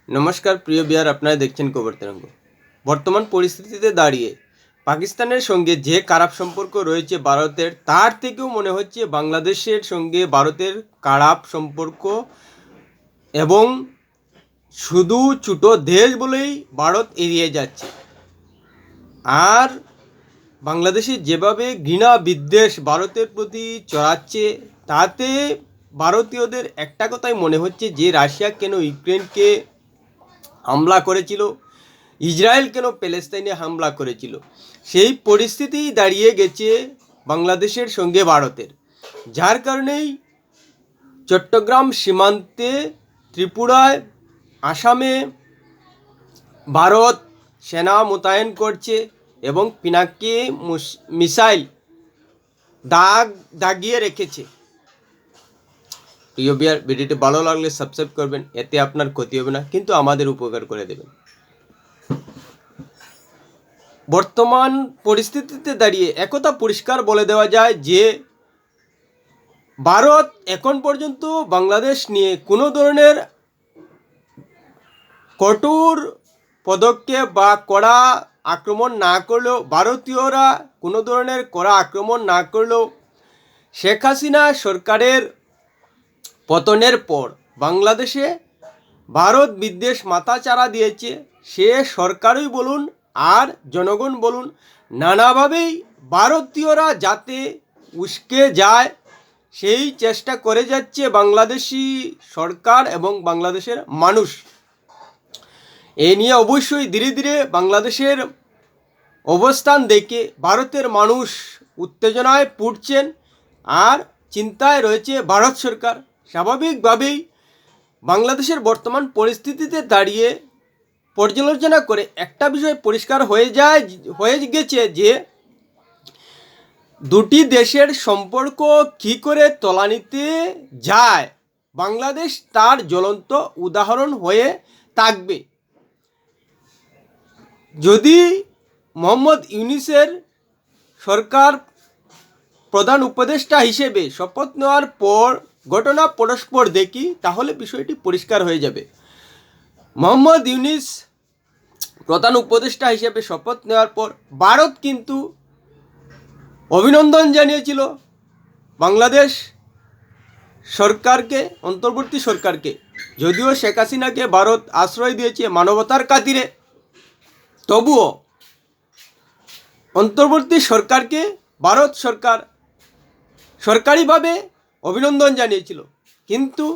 নমস্কার প্রিয় বিহার, আপনারা দেখছেন খবর তরঙ্গ। বর্তমান পরিস্থিতিতে দাঁড়িয়ে পাকিস্তানের সঙ্গে যে খারাপ সম্পর্ক রয়েছে ভারতের, তার থেকেও মনে হচ্ছে বাংলাদেশের সঙ্গে ভারতের খারাপ সম্পর্ক, এবং শুধু ছোটো দেশ বলেই ভারত এড়িয়ে যাচ্ছে। আর বাংলাদেশে যেভাবে ঘৃণা বিদ্বেষ ভারতের প্রতি চড়াচ্ছে, তাতে ভারতীয়দের একটা কথাই মনে হচ্ছে যে রাশিয়া কেন ইউক্রেনকে হামলা করেছিল, ইসরায়েল কেন প্যালেস্তাইনে হামলা করেছিল, সেই পরিস্থিতি দাঁড়িয়ে গেছে বাংলাদেশের সঙ্গে ভারতের। যার কারণেই চট্টগ্রাম সীমান্তে, ত্রিপুরায়, আসামে ভারত সেনা মোতায়েন করছে এবং পিনাকে মিসাইল দাগিয়ে রেখেছে। প্রিয় বিয়ার, ভিডিওটি ভালো লাগলে সাবস্ক্রাইব করবেন, এতে আপনার ক্ষতি হবে না, কিন্তু আমাদের উপকার করে দেবেন। বর্তমান পরিস্থিতিতে দাঁড়িয়ে একথা পরিষ্কার বলে দেওয়া যায় যে ভারত এখন পর্যন্ত বাংলাদেশ নিয়ে কোনো ধরনের কঠোর পদক্ষেপ বা কড়া আক্রমণ না করলেও, ভারতীয়রা কোনো ধরনের কড়া আক্রমণ না করলেও, শেখ হাসিনা সরকারের পতনের পর বাংলাদেশে ভারত বিদ্বেষ মাথাচাড়া দিয়েছে। সে সরকারই বলুন আর জনগণ বলুন, নানাভাবেই ভারতীয়রা যাতে উস্কে যায় সেই চেষ্টা করে যাচ্ছে বাংলাদেশি সরকার এবং বাংলাদেশের মানুষ। এ নিয়ে অবশ্যই ধীরে ধীরে বাংলাদেশের অবস্থান দেখে ভারতের মানুষ উত্তেজনায় পড়ছেন আর চিন্তায় রয়েছে ভারত সরকার। স্বাভাবিকভাবেই বাংলাদেশের বর্তমান পরিস্থিতিতে দাঁড়িয়ে পর্যালোচনা করে একটা বিষয় পরিষ্কার হয়ে গেছে যে দুটি দেশের সম্পর্ক কী করে তলানিতে যায়, বাংলাদেশ তার জ্বলন্ত উদাহরণ হয়ে থাকবে। যদি মোহাম্মদ ইউনূসের সরকার প্রধান উপদেষ্টা হিসেবে শপথ নেওয়ার পর ঘটনা পরস্পর দেখি, তাহলে বিষয়টি পরিষ্কার হয়ে যাবে। মোহাম্মদ ইউনূস প্রধান উপদেষ্টা হিসেবে শপথ নেওয়ার পর ভারত কিন্তু অভিনন্দন জানিয়েছিল বাংলাদেশ সরকারকে, অন্তর্বর্তী সরকারকে। যদিও শেখ হাসিনাকে ভারত আশ্রয় দিয়েছে মানবতার খাতিরে, তবুও অন্তর্বর্তী সরকারকে ভারত সরকার সরকারিভাবে অভিনন্দন জানিয়েছিল। কিন্তু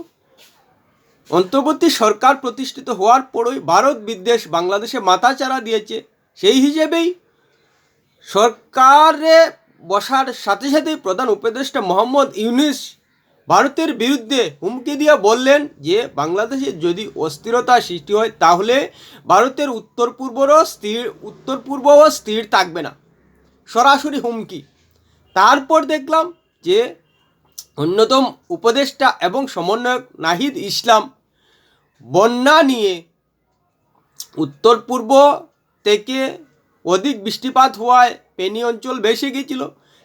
অন্তর্বর্তী সরকার প্রতিষ্ঠিত হওয়ার পরই ভারত বিদ্বেষ বাংলাদেশে মাথাচাড়া দিয়েছে। সেই হিসেবেই সরকারে বসার সাথে সাথেই প্রধান উপদেষ্টা মোহাম্মদ ইউনূস ভারতের বিরুদ্ধে হুমকি দিয়ে বললেন যে বাংলাদেশে যদি অস্থিরতা সৃষ্টি হয় তাহলে ভারতের উত্তর পূর্বও স্থির থাকবে না। সরাসরি হুমকি। তারপর দেখলাম যে অন্যতম উপদেষ্টা এবং সমন্বয়ক নাহিদ ইসলাম বন্যা নিয়ে, উত্তর পূর্ব থেকে অধিক বৃষ্টিপাত হওয়ায় ফেনী অঞ্চল ভেসে গিয়েছিল,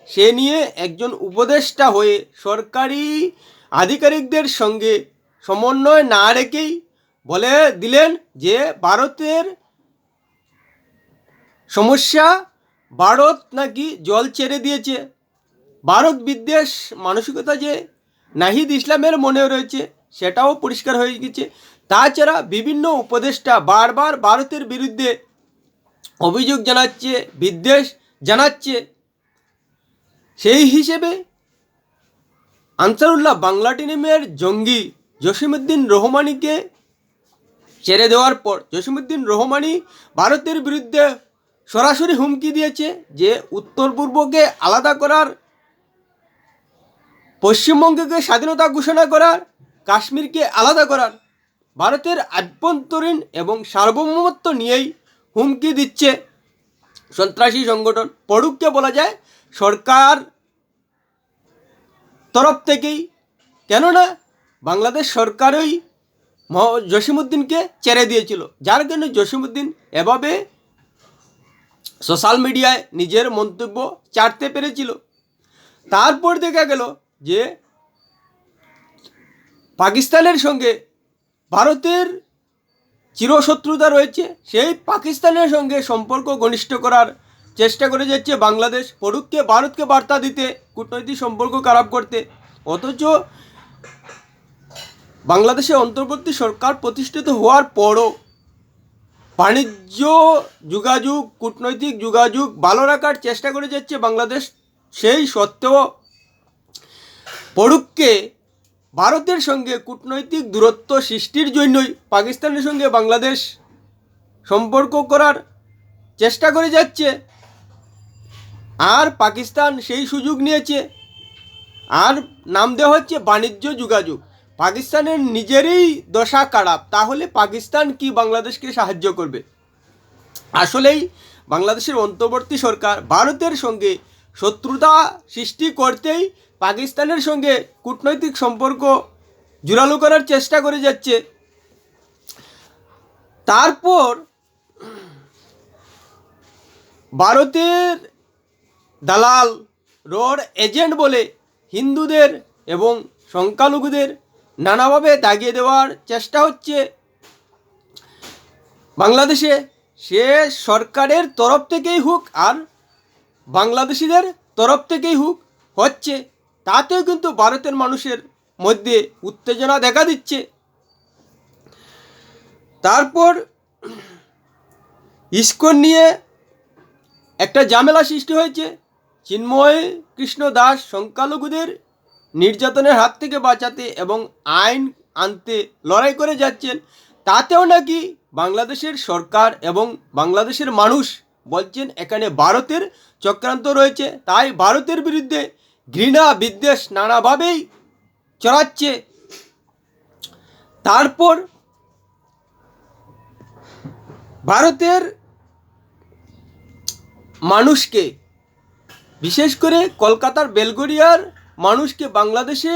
সে নিয়ে একজন উপদেষ্টা হয়ে সরকারি আধিকারিকদের সঙ্গে সমন্বয় না রেখেই বলে দিলেন যে ভারতের সমস্যা, ভারত নাকি জল ছেড়ে দিয়েছে। ভারত বিদ্বেষ মানসিকতা যে নাহিদ ইসলামের মনে রয়েছে সেটাও পরিষ্কার হয়ে গেছে। তাছাড়া বিভিন্ন উপদেষ্টা বারবার ভারতের বিরুদ্ধে অভিযোগ জানাচ্ছে, বিদ্বেষ জানাচ্ছে। সেই হিসেবে আনসারুল্লাহ বাংলা টিমের জঙ্গি জসিমউদ্দিন রহমানিকে ছেড়ে দেওয়ার পর জসিমউদ্দিন রহমানি ভারতের বিরুদ্ধে সরাসরি হুমকি দিয়েছে যে উত্তর পূর্বকে আলাদা করার, পশ্চিমবঙ্গকে স্বাধীনতা ঘোষণা করার, কাশ্মীরকে আলাদা করার, ভারতের আভ্যন্তরীণ এবং সার্বভৌমত্ব নিয়েই হুমকি দিচ্ছে সন্ত্রাসী সংগঠন। পড়ুককে বলা যায় সরকার তরফ থেকেই, কেননা বাংলাদেশ সরকারই জসিমউদ্দিনকে ছেড়ে দিয়েছিল, যার জন্য জসিমউদ্দিন এভাবে সোশ্যাল মিডিয়ায় নিজের মন্তব্য ছাড়তে পেরেছিল। তারপর দেখা গেল যে পাকিস্তানের সঙ্গে ভারতের চিরশত্রুতা রয়েছে, সেই পাকিস্তানের সঙ্গে সম্পর্ক ঘনিষ্ঠ করার চেষ্টা করে যাচ্ছে বাংলাদেশ, পড়ুককে ভারতকে বার্তা দিতে, কূটনৈতিক সম্পর্ক খারাপ করতে। অথচ বাংলাদেশে অন্তর্বর্তী সরকার প্রতিষ্ঠিত হওয়ার পরও বাণিজ্য যোগাযোগ, কূটনৈতিক যোগাযোগ ভালো রাখার চেষ্টা করে যাচ্ছে বাংলাদেশ। সেই সত্ত্বেও পড়ুককে ভারতের সঙ্গে কূটনৈতিক দূরত্ব সৃষ্টির জন্যই পাকিস্তানের সঙ্গে বাংলাদেশ সম্পর্ক করার চেষ্টা করে যাচ্ছে, আর পাকিস্তান সেই সুযোগ নিয়েছে। আর নাম দেওয়া হচ্ছে বাণিজ্য যোগাযোগ। পাকিস্তানের নিজেরই দশা খারাপ, তাহলে পাকিস্তান কি বাংলাদেশকে সাহায্য করবে? আসলেই বাংলাদেশের অন্তর্বর্তী সরকার ভারতের সঙ্গে শত্রুতা সৃষ্টি করতেই পাকিস্তানের সঙ্গে কূটনৈতিক সম্পর্ক জোরালো করার চেষ্টা করে যাচ্ছে। তারপর ভারতের দালাল, রড এজেন্ট বলে হিন্দুদের এবং সংখ্যালঘুদের নানাভাবে দাগিয়ে দেওয়ার চেষ্টা হচ্ছে বাংলাদেশে। সে সরকারের তরফ থেকেই হোক আর বাংলাদেশিদের তরফ থেকেই হোক হচ্ছে, তাতেও কিন্তু ভারতের মানুষের মধ্যে উত্তেজনা দেখা দিচ্ছে। তারপর ইসকন নিয়ে একটা ঝামেলা সৃষ্টি হয়েছে। চিন্ময় কৃষ্ণ দাস সংখ্যালঘুদের নির্যাতনের হাত থেকে বাঁচাতে এবং আইন আনতে লড়াই করে যাচ্ছেন, তাতেও নাকি বাংলাদেশের সরকার এবং বাংলাদেশের মানুষ বলছেন এখানে ভারতের চক্রান্ত রয়েছে, তাই ভারতের বিরুদ্ধে ঘৃণা বিদ্বেষ নানাভাবেই চড়াচ্ছে। তারপর ভারতের মানুষকে, বিশেষ করে কলকাতার বেলগড়িয়ার মানুষকে বাংলাদেশে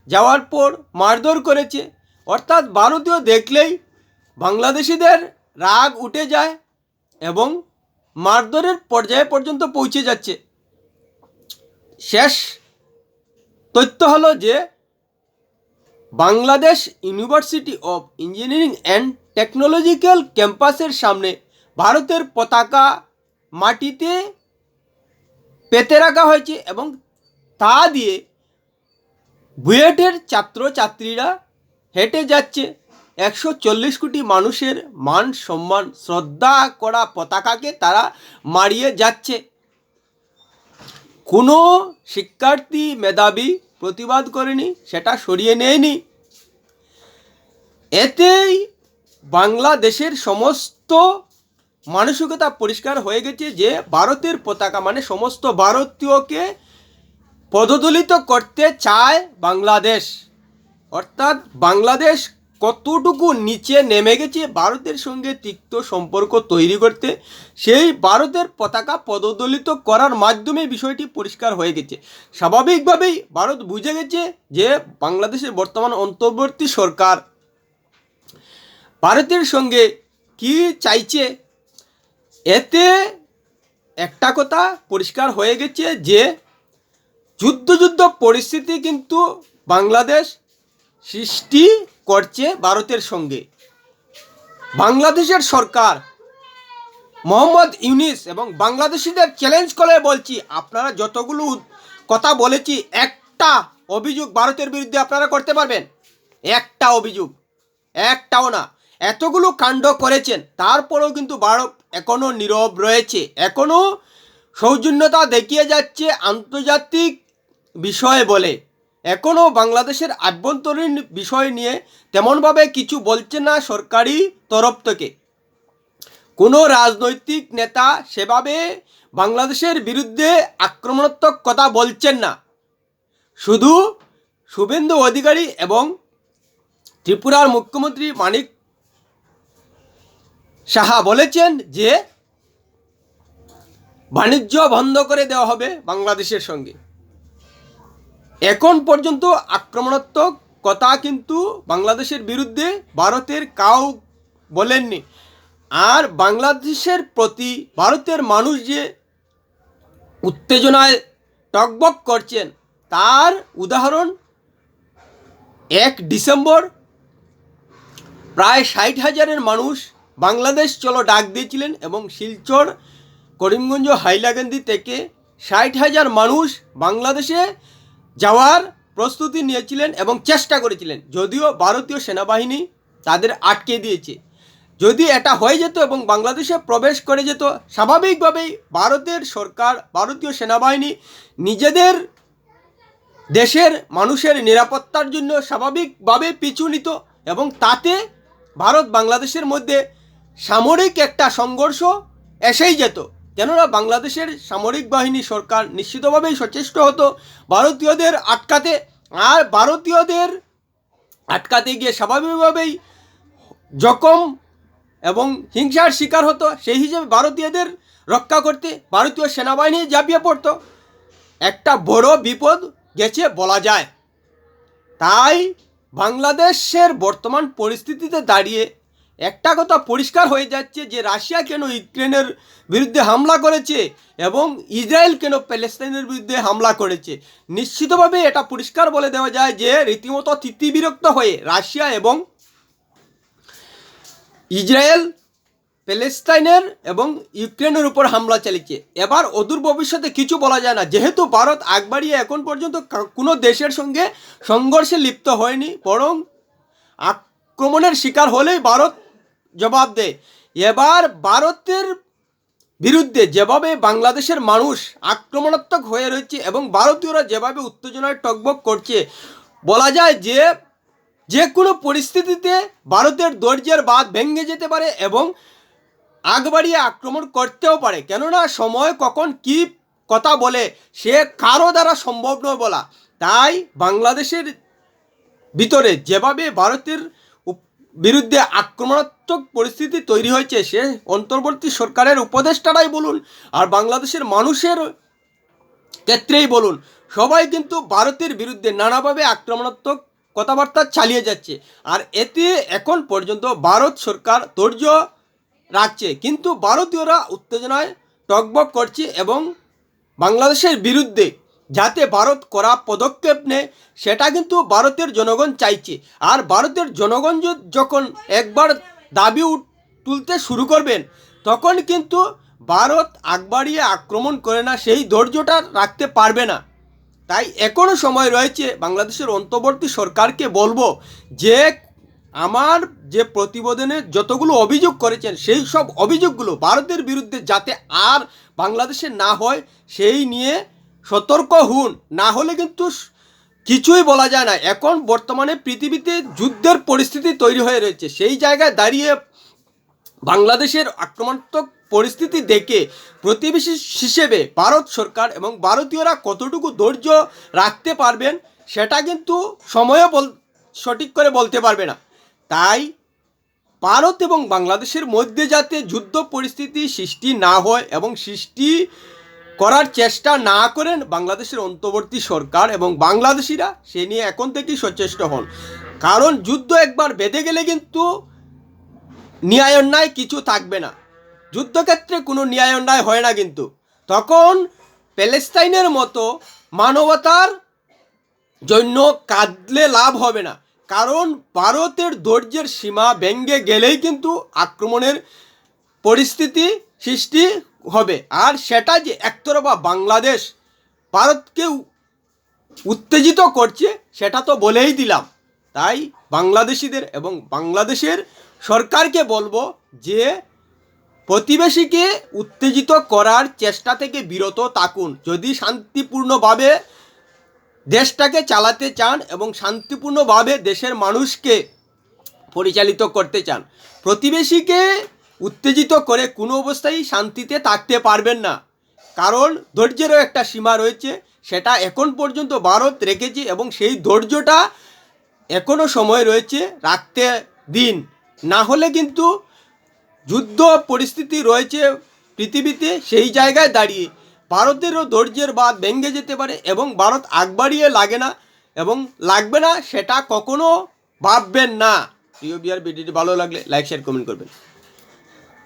যাওয়ার পর মারধর করেছে। অর্থাৎ ভারতীয় দেখলেই বাংলাদেশিদের রাগ উঠে যায় এবং মারধরের পর্যায়ে পর্যন্ত পৌঁছে যাচ্ছে। শেষ তথ্য হলো যে Bangladesh university of engineering and technological ক্যাম্পাসের সামনে ভারতের পতাকা মাটিতে পেতে রাখা হয়েছে এবং তা দিয়ে বুয়েটের ছাত্রছাত্রীরা হেঁটে যাচ্ছে। 140 কোটি মানুষের মান সম্মান শ্রদ্ধা করা পতাকাকে তারা মারিয়ে যাচ্ছে। কোনো শিক্ষার্থী মেধাবী প্রতিবাদ করেনি, সেটা সরিয়ে নেয়নি। এতেই বাংলাদেশের সমস্ত মানসিকতা পরিষ্কার হয়ে গেছে যে ভারতের পতাকা মানে সমস্ত ভারতীয়কে পদদলিত করতে চায় বাংলাদেশ। অর্থাৎ বাংলাদেশ কতটুকু নিচে নেমে গেছে ভারতের সঙ্গে তিক্ত সম্পর্ক তৈরি করতে, সেই ভারতের পতাকা পদদলিত করার মাধ্যমে বিষয়টি পরিষ্কার হয়ে গেছে। স্বাভাবিকভাবেই ভারত বুঝে গেছে যে বাংলাদেশের বর্তমান অন্তর্বর্তী সরকার ভারতের সঙ্গে কি চাইছে। এতে একটা কথা পরিষ্কার হয়ে গেছে যে যুদ্ধ পরিস্থিতি কিন্তু বাংলাদেশ সৃষ্টি করছে ভারতের সঙ্গে। বাংলাদেশের সরকার মোহাম্মদ ইউনিস এবং বাংলাদেশিদের চ্যালেঞ্জ করে বলছি, আপনারা যতগুলো কথা বলেছি একটা অভিযোগ ভারতের বিরুদ্ধে আপনারা করতে পারবেন? একটা অভিযোগ, একটাও না। এতগুলো কাণ্ড করেছেন, তারপরেও কিন্তু ভারত এখনও নীরব রয়েছে, এখনও সৌজন্যতা দেখিয়ে যাচ্ছে আন্তর্জাতিক বিষয় বলে। এখনও বাংলাদেশের আভ্যন্তরীণ বিষয় নিয়ে তেমনভাবে কিছু বলছে না সরকারি তরফ থেকে। কোনো রাজনৈতিক নেতা সেভাবে বাংলাদেশের বিরুদ্ধে আক্রমণাত্মক কথা বলছেন না। শুধু শুভেন্দু অধিকারী এবং ত্রিপুরার মুখ্যমন্ত্রী মানিক সাহা বলেছেন যে বাণিজ্য বন্ধ করে দেওয়া হবে বাংলাদেশের সঙ্গে। এখন পর্যন্ত আক্রমণাত্মক কথা কিন্তু বাংলাদেশের বিরুদ্ধে ভারতের কাউ বলেননি। আর বাংলাদেশের প্রতি ভারতের মানুষ যে উত্তেজনায় টকবক করছেন তার উদাহরণ 1 ডিসেম্বর প্রায় 60,000-এর মানুষ বাংলাদেশ চলো ডাক দিয়েছিলেন এবং শিলচর করিমগঞ্জ হাইলাকান্দি থেকে 60,000 মানুষ বাংলাদেশে যাওয়ার প্রস্তুতি নিয়েছিলেন এবং চেষ্টা করেছিলেন, যদিও ভারতীয় সেনাবাহিনী তাদের আটকে দিয়েছে। যদি এটা হয়ে যেত এবং বাংলাদেশে প্রবেশ করে যেত, স্বাভাবিকভাবেই ভারতের সরকার, ভারতীয় সেনাবাহিনী নিজেদের দেশের মানুষের নিরাপত্তার জন্য স্বাভাবিকভাবে পিছু নিত এবং তাতে ভারত বাংলাদেশের মধ্যে সামরিক একটা সংঘর্ষ এসেই যেত। কেননা বাংলাদেশের সামরিক বাহিনী সরকার নিশ্চিতভাবেই সচেষ্ট হতো ভারতীয়দের আটকাতে, আর ভারতীয়দের আটকাতে গিয়ে স্বাভাবিকভাবেই জখম এবং হিংসার শিকার হতো। সেই হিসেবে ভারতীয়দের রক্ষা করতে ভারতীয় সেনাবাহিনী ঝাঁপিয়ে পড়তো। একটা বড় বিপদ গেছে বলা যায়। তাই বাংলাদেশের বর্তমান পরিস্থিতিতে দাঁড়িয়ে একটা কথা পরিষ্কার হয়ে যাচ্ছে যে রাশিয়া কেন ইউক্রেনের বিরুদ্ধে হামলা করেছে এবং ইসরায়েল কেন প্যালেস্তাইনের বিরুদ্ধে হামলা করেছে। নিশ্চিতভাবে এটা পরিষ্কার বলে দেওয়া যায় যে রীতিমতো তিতিবিরক্ত হয়ে রাশিয়া এবং ইসরায়েল প্যালেস্তাইনের এবং ইউক্রেনের উপর হামলা চালিয়েছে। এবার অদূর ভবিষ্যতে কিছু বলা যায় না, যেহেতু ভারত আগ বাড়িয়ে এখন পর্যন্ত কোনো দেশের সঙ্গে সংঘর্ষে লিপ্ত হয়নি, বরং আক্রমণের শিকার হলেই ভারত জবাব দেয়। এবার ভারতের বিরুদ্ধে যেভাবে বাংলাদেশের মানুষ আক্রমণাত্মক হয়ে রয়েছে এবং ভারতীয়রা যেভাবে উত্তেজনায় টগবগ করছে, বলা যায় যে যে কোনো পরিস্থিতিতে ভারতের ধৈর্যের বাঁধ ভেঙে যেতে পারে এবং আগ বাড়িয়ে আক্রমণ করতেও পারে। কেননা সময় কখন কী কথা বলে সে কারো দ্বারা সম্ভব নয় বলা। তাই বাংলাদেশের ভিতরে যেভাবে ভারতের বিরুদ্ধে আক্রমণাত্মক পরিস্থিতি তৈরি হয়েছে, সে অন্তর্বর্তী সরকারের উপদেষ্টারাই বলুন আর বাংলাদেশের মানুষের ক্ষেত্রেই বলুন, সবাই কিন্তু ভারতের বিরুদ্ধে নানাভাবে আক্রমণাত্মক কথাবার্তা চালিয়ে যাচ্ছে। আর এতে এখন পর্যন্ত ভারত সরকার ধৈর্য রাখছে, কিন্তু ভারতীয়রা উত্তেজনায় টগবগ করছে এবং বাংলাদেশের বিরুদ্ধে যাতে ভারত করা পদক্ষেপ নেয় সেটা কিন্তু ভারতের জনগণ চাইছে। আর ভারতের জনগণ যখন একবার দাবি তুলতে শুরু করবেন, তখন কিন্তু ভারত আগ বাড়িয়ে আক্রমণ করে না, সেই ধৈর্যটা রাখতে পারবে না। তাই এখনও সময় রয়েছে। বাংলাদেশের অন্তর্বর্তী সরকারকে বলবো যে আমার যে প্রতিবেদনে যতগুলো অভিযোগ করেছেন সেই সব অভিযোগগুলো ভারতের বিরুদ্ধে যাতে আর বাংলাদেশে না হয় সেই নিয়ে সতর্ক হন, না হলে কিন্তু কিছুই বলা যায় না। এখন বর্তমানে পৃথিবীতে যুদ্ধের পরিস্থিতি তৈরি হয়ে রয়েছে, সেই জায়গায় দাঁড়িয়ে বাংলাদেশের আক্রমণাত্মক পরিস্থিতি দেখে প্রতিবেশী হিসেবে ভারত সরকার এবং ভারতীয়রা কতটুকু ধৈর্য রাখতে পারবেন সেটা কিন্তু সময়ও সঠিক করে বলতে পারবে না। তাই ভারত এবং বাংলাদেশের মধ্যে যাতে যুদ্ধ পরিস্থিতি সৃষ্টি না হয় এবং সৃষ্টি করার চেষ্টা না করেন বাংলাদেশের অন্তর্বর্তী সরকার এবং বাংলাদেশিরা, সে নিয়ে এখন থেকেই সচেষ্ট হন। কারণ যুদ্ধ একবার বেঁধে গেলে কিন্তু ন্যায় অন্যায় কিছু থাকবে না। যুদ্ধক্ষেত্রে কোনো ন্যায় অন্যায় হয় না, কিন্তু তখন প্যালেস্তাইনের মতো মানবতার জন্য কাঁদলে লাভ হবে না। কারণ ভারতের ধৈর্যের সীমা ভেঙে গেলেই কিন্তু আক্রমণের পরিস্থিতি সৃষ্টি হবে। আর সেটা যে একতরফা বাংলাদেশ ভারতকে উত্তেজিত করছে সেটা তো বলেই দিলাম। তাই বাংলাদেশিদের এবং বাংলাদেশের সরকারকে বলবো যে প্রতিবেশীকে উত্তেজিত করার চেষ্টা থেকে বিরত থাকুন। যদি শান্তিপূর্ণভাবে দেশটাকে চালাতে চান এবং শান্তিপূর্ণভাবে দেশের মানুষকে পরিচালিত করতে চান, প্রতিবেশীকে উত্তেজিত করে কোনো অবস্থায় শান্তিতে থাকতে পারবেন না। কারণ ধৈর্যেরও একটা সীমা রয়েছে, সেটা এখন পর্যন্ত ভারত রেখেছে এবং সেই ধৈর্যটা এখনও সময় রয়েছে, রাখতে দিন। না হলে কিন্তু যুদ্ধ পরিস্থিতি রয়েছে পৃথিবীতে, সেই জায়গায় দাঁড়িয়ে ভারতেরও ধৈর্যের বাঁধ ভেঙে যেতে পারে এবং ভারত আগ বাড়িয়ে লাগে না এবং লাগবে না, সেটা কখনো ভাববেন না। প্রিয় বিয়ার ভিডিওটি ভালো লাগলে লাইক শেয়ার কমেন্ট করবেন।